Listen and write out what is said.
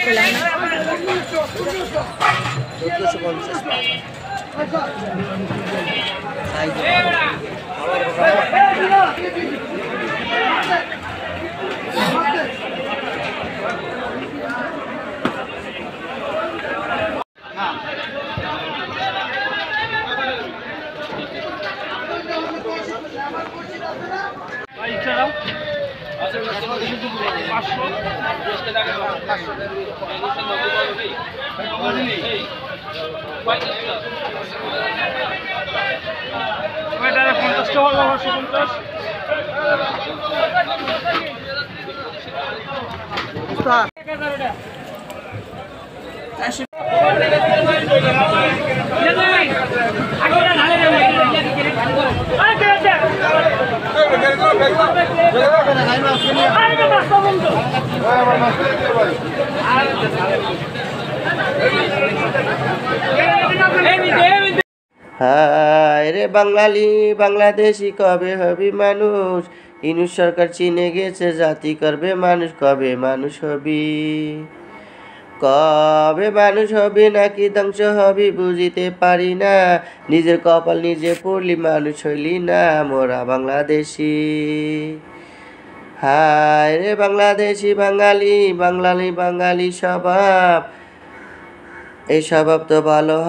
পেলাম না। হায় রে বাঙালি বাংলাদেশি কবে হবি মানুষ, ইউনূস সরকার চিনে গেছে জাতি করবে মানুষ, কবে মানুষ হবি, কবে মানুষ হবি নাকি ধ্বংস হবি বুঝিতে পারি না, নিজের কপাল নিজে পড়লি মানুষ হইলি না মোরা বাংলাদেশি। হায় রে বাংলাদেশি বাঙালি বাঙালি বাঙালি স্বভাব, এই স্বভাব তো ভালো।